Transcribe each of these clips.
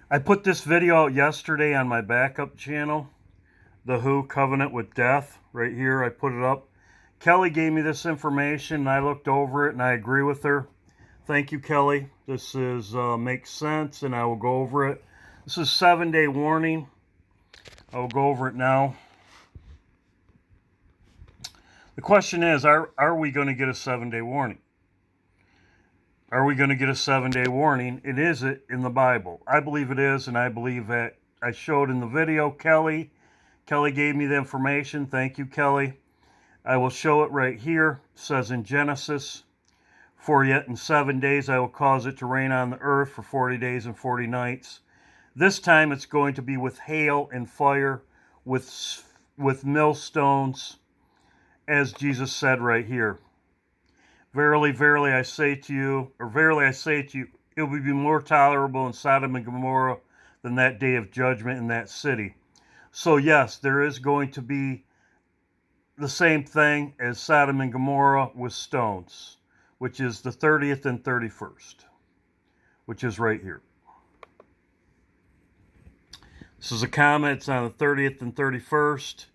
I put this video out yesterday on my backup channel, The Who Covenant with Death, right here. I put it up. Kelly gave me this information, and I looked over it, and I agree with her. Thank you, Kelly. This is makes sense, and I will go over it. This is 7-day warning. I will go over it now. The question is, are we going to get a 7-day warning? Are we going to get a 7-day warning? And is it in the Bible? I believe it is, and I believe that I showed in the video. Kelly gave me the information. Thank you, Kelly. I will show it right here. It says in Genesis, "For yet in 7 days I will cause it to rain on the earth for 40 days and 40 nights. This time it's going to be with hail and fire, with millstones, as Jesus said right here. Verily, verily, I say to you, it will be more tolerable in Sodom and Gomorrah than that day of judgment in that city." So yes, there is going to be the same thing as Sodom and Gomorrah with stones, which is the 30th and 31st, which is right here. This is a comet. It's on the 30th and 31st,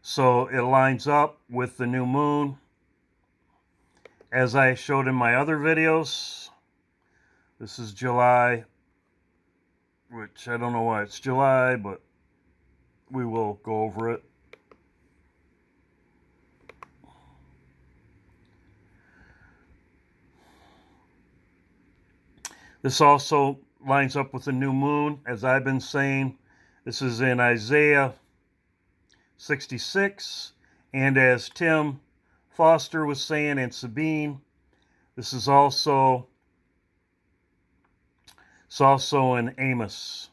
so it lines up with the new moon. As I showed in my other videos, this is July, which I don't know why it's July, but we will go over it. This also lines up with the new moon, as I've been saying. This is in Isaiah 66, and as Tim Foster was saying, and Sabine, this is also in Amos.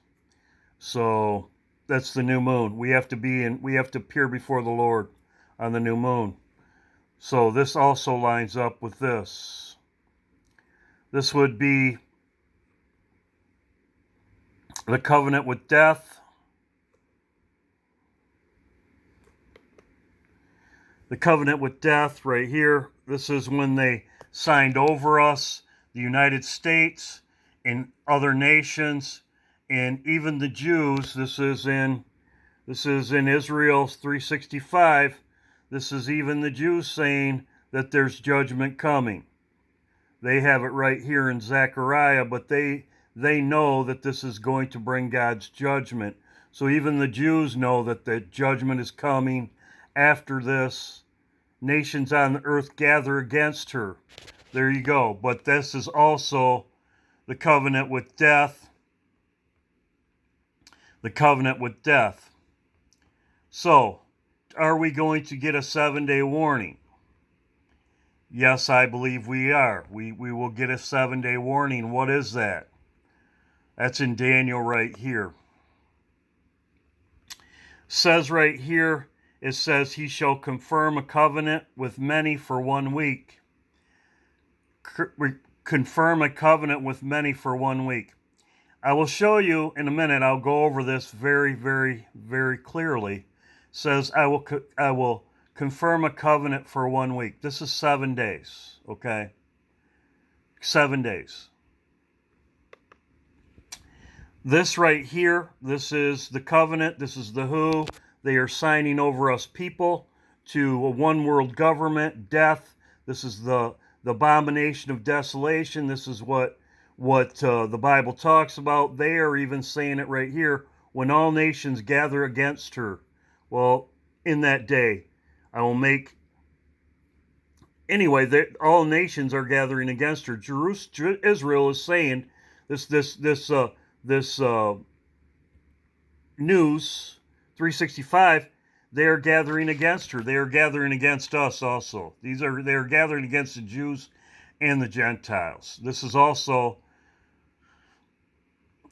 So that's the new moon. We have to appear before the Lord on the new moon. So this also lines up with this. This would be the covenant with death. The covenant with death right here. This is when they signed over us, the United States and other nations, and even the Jews. This is in Israel 365. This is even the Jews saying that there's judgment coming. They have it right here in Zechariah, but they know that this is going to bring God's judgment. So even the Jews know that the judgment is coming after this. Nations on the earth gather against her. There you go. But this is also the covenant with death. The covenant with death. So, are we going to get a 7-day warning? Yes, I believe we are. We will get a 7-day warning. What is that? That's in Daniel right here. Says right here, it says, "He shall confirm a covenant with many for 1 week." Confirm a covenant with many for 1 week. I will show you in a minute. I'll go over this very, very, very clearly. It says, I will confirm a covenant for 1 week. This is 7 days, okay? 7 days. This right here, this is the covenant. This is the who. They are signing over us people to a one world government, death. This is the abomination of desolation. This is what the Bible talks about. They are even saying it right here. When all nations gather against her. Well, in that day, I will make... Anyway, all nations are gathering against her. Israel is saying this news 365, they are gathering against her. They are gathering against us also. They are gathering against the Jews and the Gentiles. This is also,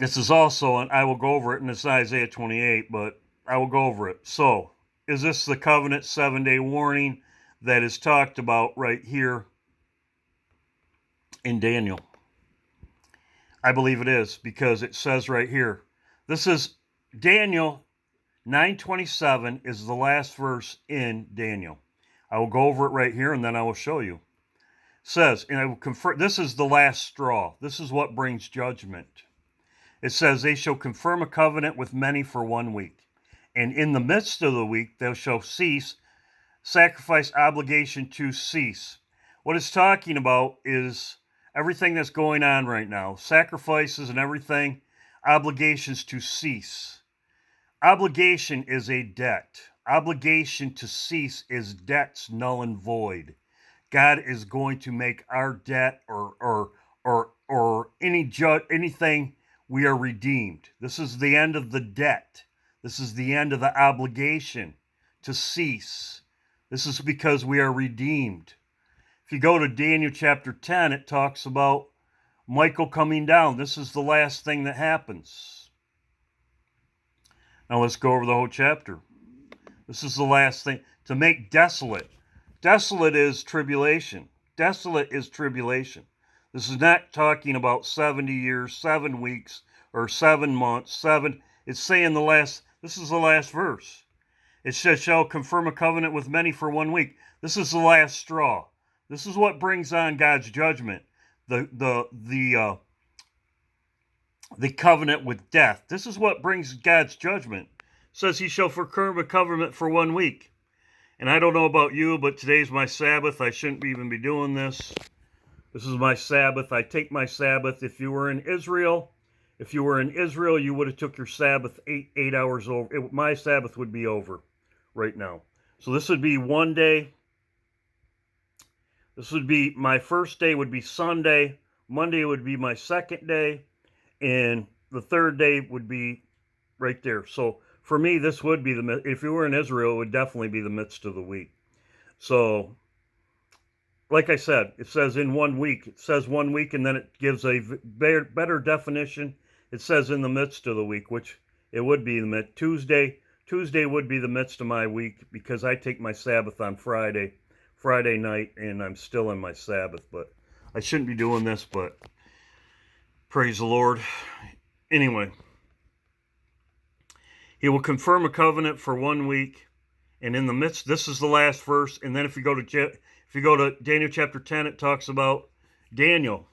and I will go over it, and it's Isaiah 28, but I will go over it. So, is this the covenant 7-day warning that is talked about right here in Daniel? I believe it is, because it says right here. This is Daniel 9:27 is the last verse in Daniel. I will go over it right here, and then I will show you. It says, and I will confirm, this is the last straw. This is what brings judgment. It says, they shall confirm a covenant with many for 1 week. And in the midst of the week, they shall cease, sacrifice obligation to cease. What it's talking about is everything that's going on right now, sacrifices and everything, obligations to cease. Obligation is a debt. Obligation to cease is debts null and void. God is going to make our debt or anything, we are redeemed. This is the end of the debt. This is the end of the obligation to cease. This is because we are redeemed. If you go to Daniel chapter 10, it talks about Michael coming down. This is the last thing that happens. Now let's go over the whole chapter. This is the last thing. To make desolate. Desolate is tribulation. Desolate is tribulation. This is not talking about 70 years, 7 weeks, or 7 months, 7. It's saying this is the last verse. It says, shall confirm a covenant with many for 1 week. This is the last straw. This is what brings on God's judgment. The covenant with death. This is what brings God's judgment. It says he shall confirm a covenant for 1 week. And I don't know about you, but today's my Sabbath. I shouldn't even be doing this. This is my Sabbath. I take my Sabbath. If you were in Israel, you would have took your Sabbath 8 hours over. My Sabbath would be over right now. So this would be 1 day. This would be my first day would be Sunday. Monday would be my second day. And the third day would be right there. So for me, this would be if you were in Israel, it would definitely be the midst of the week. So, like I said, it says in 1 week. It says 1 week, and then it gives a better definition. It says in the midst of the week, which it would be the midst. Tuesday would be the midst of my week because I take my Sabbath on Friday night, and I'm still in my Sabbath. But I shouldn't be doing this, but praise the Lord. Anyway, he will confirm a covenant for 1 week, and in the midst, this is the last verse. And then if you go to Daniel chapter 10, it talks about Daniel.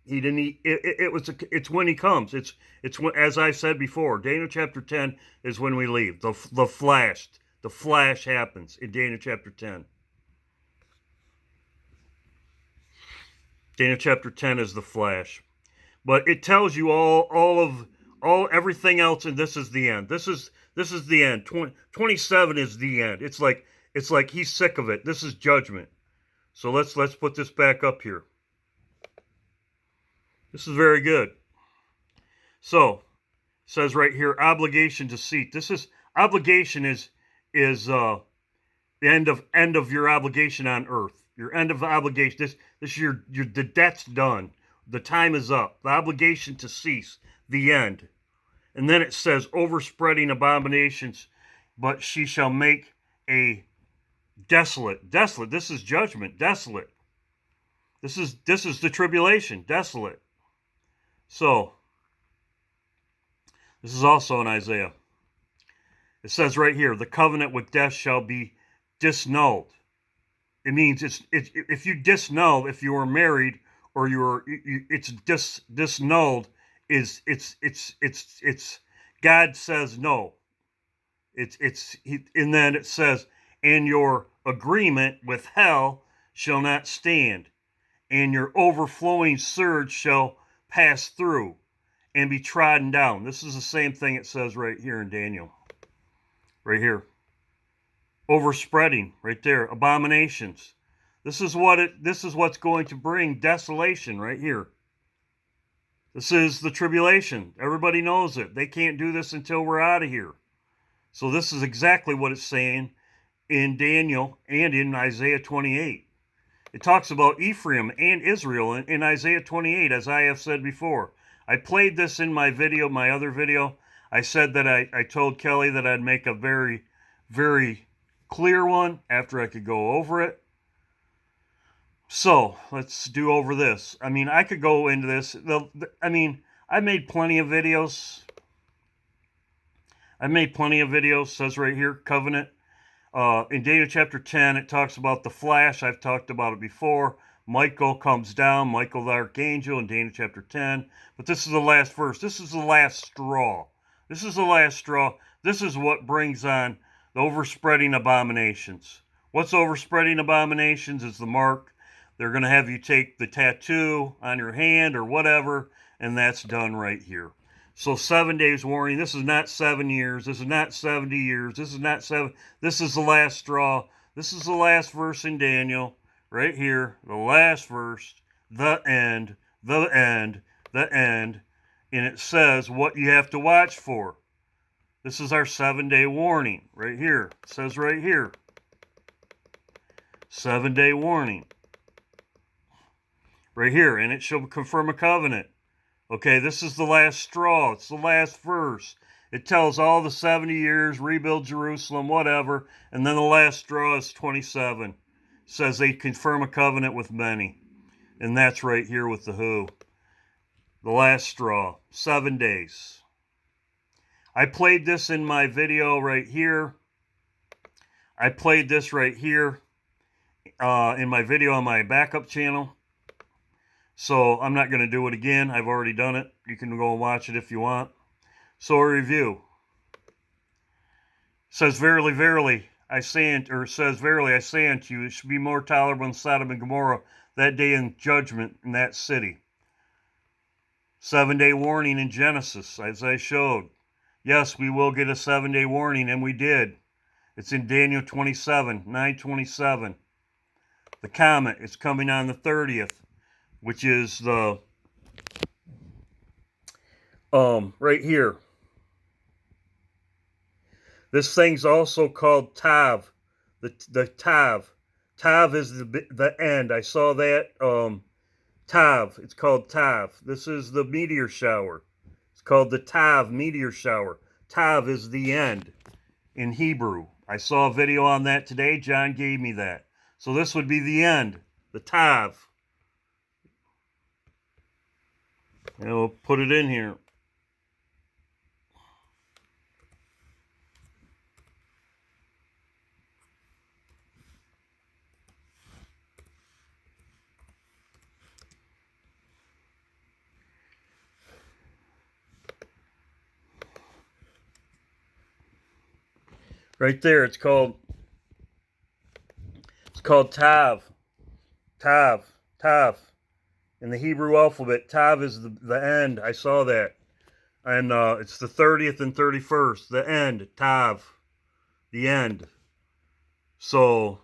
He didn't eat. It's when he comes. It's when, as I said before, Daniel chapter 10 is when we leave. The flash happens in Daniel chapter 10. Daniel chapter 10 is the flash, but it tells you all everything else, and this is the end. This is the end. 27 is the end. It's like he's sick of it. This is judgment. So let's put this back up here. This is very good. So, it says right here, obligation to cease. This is obligation is the end of your obligation on earth. Your end of the obligation. This is the debt's done. The time is up. The obligation to cease. The end. And then it says overspreading abominations, but she shall make a desolate. Desolate. This is judgment. Desolate. This is the tribulation. Desolate. So, this is also in Isaiah. It says right here, the covenant with death shall be disnulled. It means if you disnull, if you were married or it's disnulled. It's God says no. And then it says, and your agreement with hell shall not stand, and your overflowing surge shall pass through and be trodden down. This is the same thing it says right here in Daniel. Right here. Overspreading, right there. Abominations. This is what's going to bring desolation right here. This is the tribulation. Everybody knows it. They can't do this until we're out of here. So this is exactly what it's saying in Daniel and in Isaiah 28. It talks about Ephraim and Israel in Isaiah 28, as I have said before. I played this in my other video. I said that I told Kelly that I'd make a very, very clear one after I could go over it. So, let's do over this. I mean, I could go into this. I made plenty of videos. It says right here, covenant. In Daniel chapter 10, it talks about the flash. I've talked about it before. Michael comes down, Michael the archangel in Daniel chapter 10. But this is the last verse. This is the last straw. This is the last straw. This is what brings on the overspreading abominations. What's overspreading abominations is the mark. They're going to have you take the tattoo on your hand or whatever, and that's done right here. So 7 days warning. This is not 7 years. This is not 70 years. This is not 7. This is the last straw. This is the last verse in Daniel. Right here. The last verse. The end. The end. The end. And it says what you have to watch for. This is our 7-day warning. Right here. It says right here. 7-day warning. Right here. And it shall confirm a covenant. Okay, this is the last straw. It's the last verse. It tells all the 70 years, rebuild Jerusalem, whatever. And then the last straw is 27. It says they confirm a covenant with many. And that's right here with the who. The last straw. 7 days. I played this in my video right here. I played this right here in my video on my backup channel. So I'm not going to do it again. I've already done it. You can go and watch it if you want. So a review. It says, verily, verily, I say unto, or it says, verily, I say unto you, it should be more tolerable in Sodom and Gomorrah that day in judgment in that city. 7-day warning in Genesis, as I showed. Yes, we will get a 7-day warning, and we did. It's in Daniel 27, 9:27. The comet is coming on the 30th. Which is the right here. This thing's also called Tav. The Tav. Tav is the end. I saw that. Tav. It's called Tav. This is the meteor shower. It's called the Tav meteor shower. Tav is the end in Hebrew. I saw a video on that today. John gave me that. So this would be the end. The Tav. And we'll put it in here. Right there, it's called Tav. Tav. Tav. In the Hebrew alphabet, Tav is the end. I saw that. And it's the 30th and 31st. The end. Tav. The end. So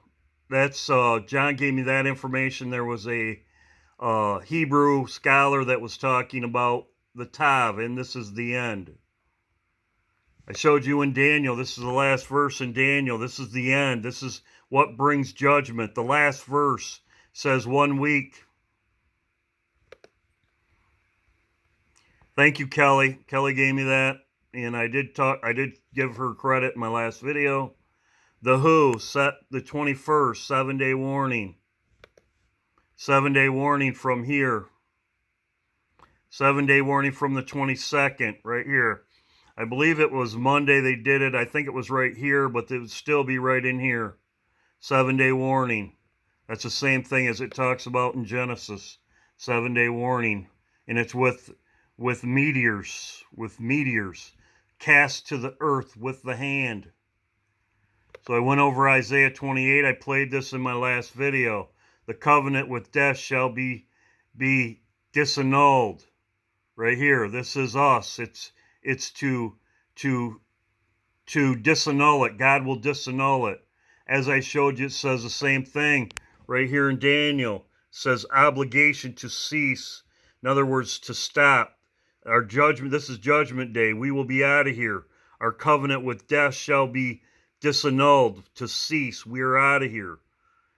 that's John gave me that information. There was a Hebrew scholar that was talking about the Tav, and this is the end. I showed you in Daniel. This is the last verse in Daniel. This is the end. This is what brings judgment. The last verse says 1 week. Thank you, Kelly. Kelly gave me that, and I did give her credit in my last video. The Who set the 21st, 7-day warning. 7-day warning from here. 7-day warning from the 22nd, right here. I believe it was Monday they did it. I think it was right here, but it would still be right in here. 7-day warning. That's the same thing as it talks about in Genesis. 7-day warning. And it's with meteors, cast to the earth with the hand. So I went over Isaiah 28. I played this in my last video. The covenant with death shall be disannulled. Right here. This is us. It's to disannul it. God will disannul it. As I showed you, it says the same thing right here in Daniel. It says obligation to cease. In other words, to stop. Our judgment, this is judgment day. We will be out of here. Our covenant with death shall be disannulled, to cease. We are out of here.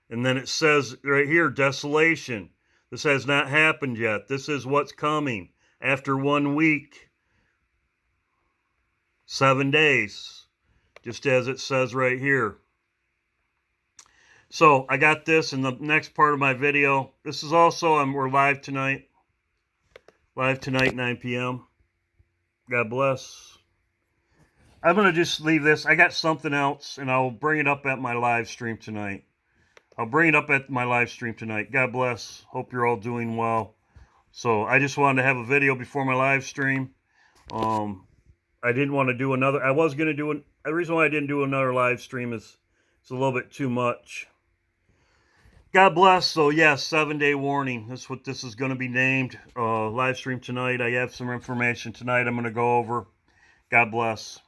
And then it says right here, desolation. This has not happened yet. This is what's coming. After 1 week, 7 days, just as it says right here. So I got this in the next part of my video. This is also, we're live tonight. Live tonight, 9 p.m. God bless. I'm going to just leave this. I got something else, and I'll bring it up at my live stream tonight. I'll bring it up at my live stream tonight. God bless. Hope you're all doing well. So I just wanted to have a video before my live stream. I didn't want to do another. I was going to do the reason why I didn't do another live stream is it's a little bit too much. God bless. So yes, 7-day warning. That's what this is going to be named. Live stream tonight. I have some information tonight I'm going to go over. God bless.